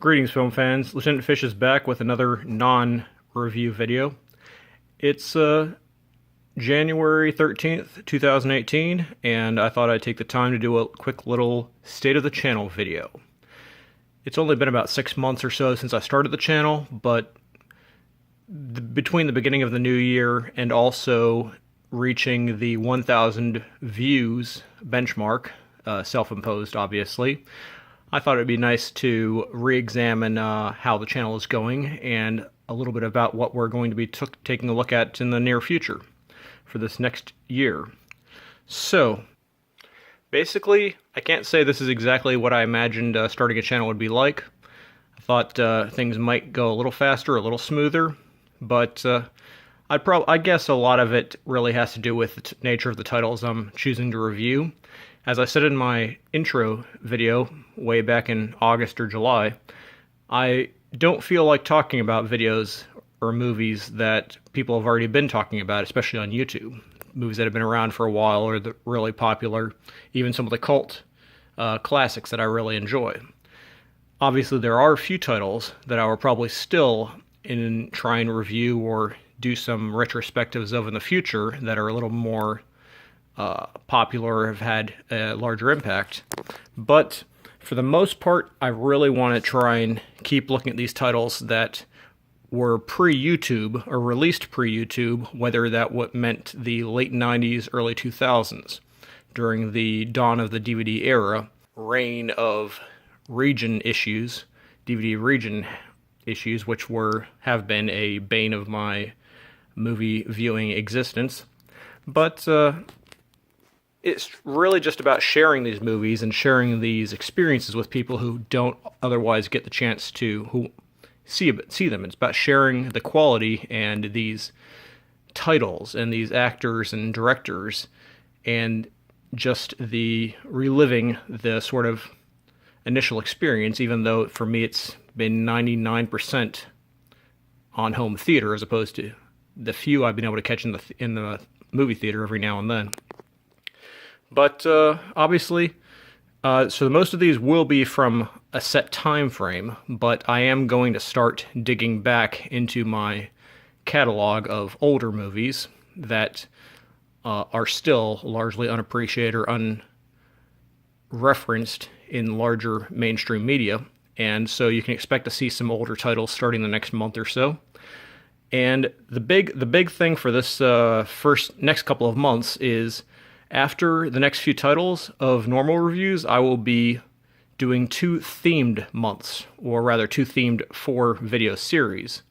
Greetings, film fans. Lieutenant Fish is back with another non-review video. It's January 13th, 2018, and I thought I'd take the time to do a quick little State of the Channel video. It's only been about 6 months or so since I started the channel, but between the beginning of the new year and also reaching the 1,000 views benchmark, self-imposed obviously, I thought it'd be nice to re-examine how the channel is going and a little bit about what we're going to be taking a look at in the near future for this next year. So, basically, I can't say this is exactly what I imagined starting a channel would be like. I thought things might go a little faster, a little smoother, but I guess a lot of it really has to do with the nature of the titles I'm choosing to review. As I said in my intro video way back in August or July, I don't feel like talking about videos or movies that people have already been talking about, especially on YouTube. Movies that have been around for a while or that really popular, even some of the cult classics that I really enjoy. Obviously, there are a few titles that I will probably still try and review or do some retrospectives of in the future that are a little more popular or have had a larger impact. But for the most part, I really want to try and keep looking at these titles that were pre-YouTube or released pre-YouTube, whether that meant the late 90s, early 2000s, during the dawn of the DVD era, reign of region issues, DVD region issues, which have been a bane of my movie viewing existence. But it's really just about sharing these movies and sharing these experiences with people who don't otherwise get the chance to see them. It's about sharing the quality and these titles and these actors and directors and just the reliving the sort of initial experience, even though for me it's been 99% on home theater as opposed to the few I've been able to catch in the movie theater every now and then. But obviously, so most of these will be from a set time frame, but I am going to start digging back into my catalog of older movies that are still largely unappreciated or unreferenced in larger mainstream media, and so you can expect to see some older titles starting the next month or so. And the big thing for this next couple of months is, after the next few titles of normal reviews, I will be doing 2 themed months, or rather 2 themed 4-video series,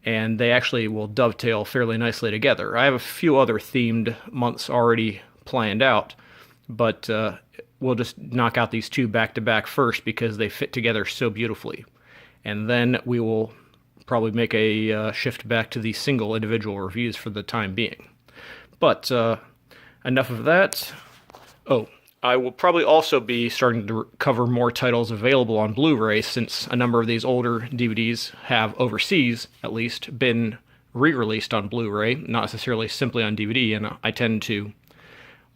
and they actually will dovetail fairly nicely together. I have a few other themed months already planned out, but we'll just knock out these 2 back-to-back first because they fit together so beautifully. And then we will probably make a shift back to the single individual reviews for the time being. But enough of that. Oh, I will probably also be starting to cover more titles available on Blu-ray, since a number of these older DVDs have, overseas at least, been re-released on Blu-ray, not necessarily simply on DVD, and I tend to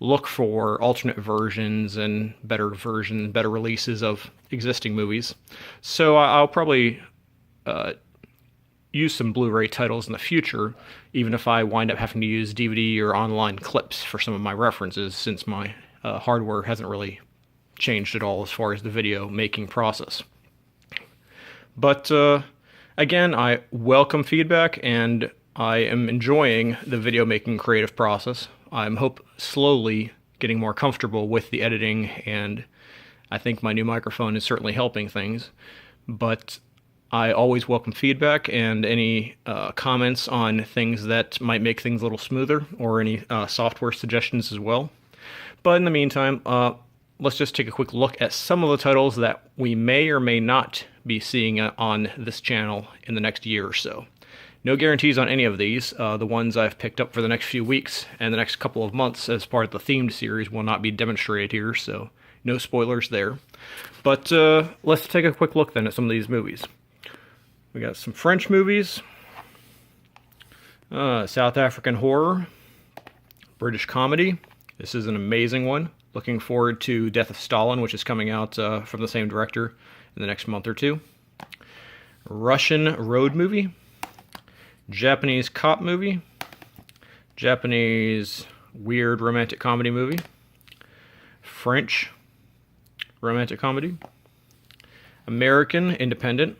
look for alternate versions and better releases of existing movies. So I'll probably use some Blu-ray titles in the future, even if I wind up having to use DVD or online clips for some of my references, since my hardware hasn't really changed at all as far as the video making process. But again, I welcome feedback, and I am enjoying the video making creative process. I'm slowly getting more comfortable with the editing, and I think my new microphone is certainly helping things. But I always welcome feedback and any comments on things that might make things a little smoother, or any software suggestions as well. But in the meantime, let's just take a quick look at some of the titles that we may or may not be seeing on this channel in the next year or so. No guarantees on any of these. The ones I've picked up for the next few weeks and the next couple of months as part of the themed series will not be demonstrated here, so no spoilers there. But let's take a quick look then at some of these movies. We got some French movies, South African horror, British comedy. This is an amazing one. Looking forward to Death of Stalin, which is coming out from the same director in the next month or two. Russian road movie, Japanese cop movie, Japanese weird romantic comedy movie, French romantic comedy, American independent,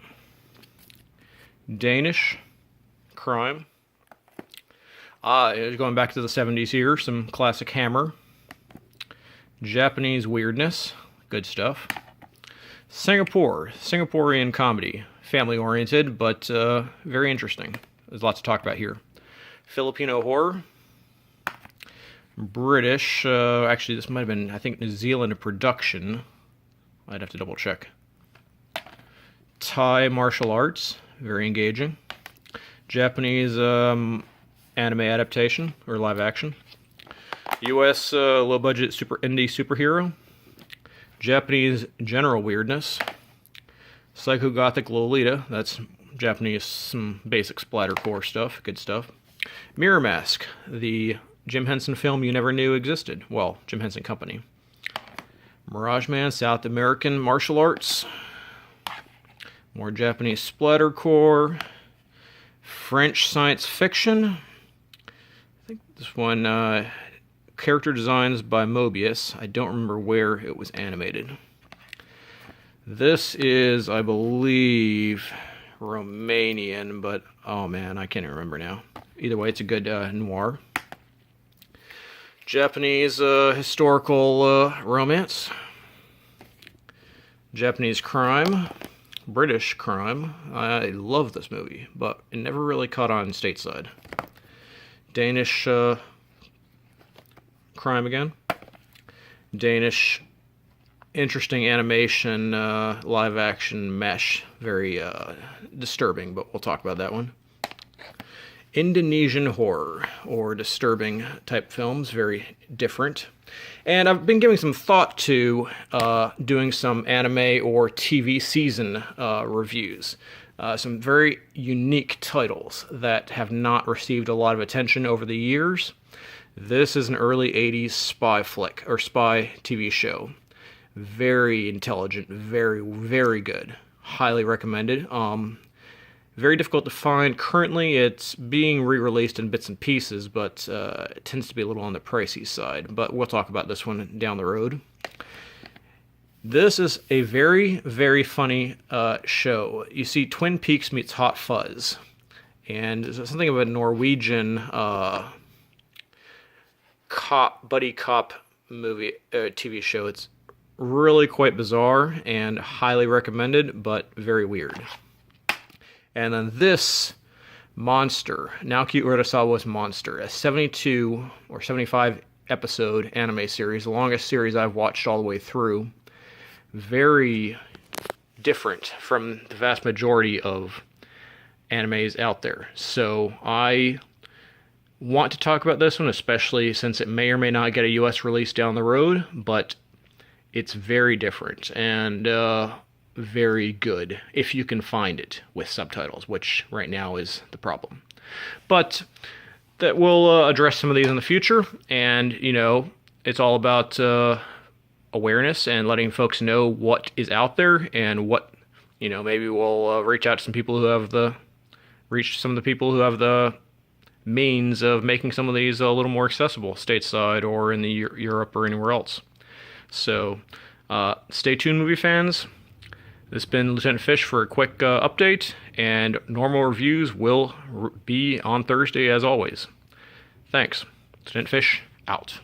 Danish crime. Going back to the 70s here, some classic Hammer, Japanese weirdness, good stuff. Singaporean comedy, family-oriented, but very interesting. There's lots to talk about here. Filipino horror, British, actually this might have been, I think, New Zealand production. I'd have to double check. Thai martial arts, very engaging. Japanese anime adaptation, or live action. US low-budget indie superhero. Japanese general weirdness. Psychogothic Lolita, that's Japanese, some basic splattercore stuff, good stuff. Mirror Mask, the Jim Henson film you never knew existed. Well, Jim Henson Company. Mirage Man, South American martial arts. More Japanese splattercore. French science fiction. I think this one, character designs by Mobius. I don't remember where it was animated. This is, I believe, Romanian, but oh man, I can't even remember now. Either way, it's a good noir. Japanese historical romance. Japanese crime. British crime. I love this movie, but it never really caught on stateside. Danish crime again. Danish interesting animation, live action mesh. Very disturbing, but we'll talk about that one. Indonesian horror, or disturbing type films, very different. And I've been giving some thought to doing some anime or TV season reviews. Some very unique titles that have not received a lot of attention over the years. This is an early 80s spy flick, or spy TV show. Very intelligent, very, very good. Highly recommended. Very difficult to find. Currently, it's being re-released in bits and pieces, but it tends to be a little on the pricey side. But we'll talk about this one down the road. This is a very, very funny show. You see, Twin Peaks meets Hot Fuzz. And there's something of a Norwegian buddy cop movie, TV show. It's really quite bizarre and highly recommended, but very weird. And then this monster, Naoki Urasawa's Monster, a 72 or 75 episode anime series, the longest series I've watched all the way through. Very different from the vast majority of animes out there. So I want to talk about this one, especially since it may or may not get a US release down the road, but it's very different and very good if you can find it with subtitles, which right now is the problem. But that we'll address some of these in the future, and you know, it's all about awareness and letting folks know what is out there and what, you know, maybe we'll reach out to some people who have the means of making some of these a little more accessible stateside or in the Europe or anywhere else. So stay tuned, movie fans. This has been Lieutenant Fish for a quick update, and normal reviews will be on Thursday as always. Thanks. Lieutenant Fish, out.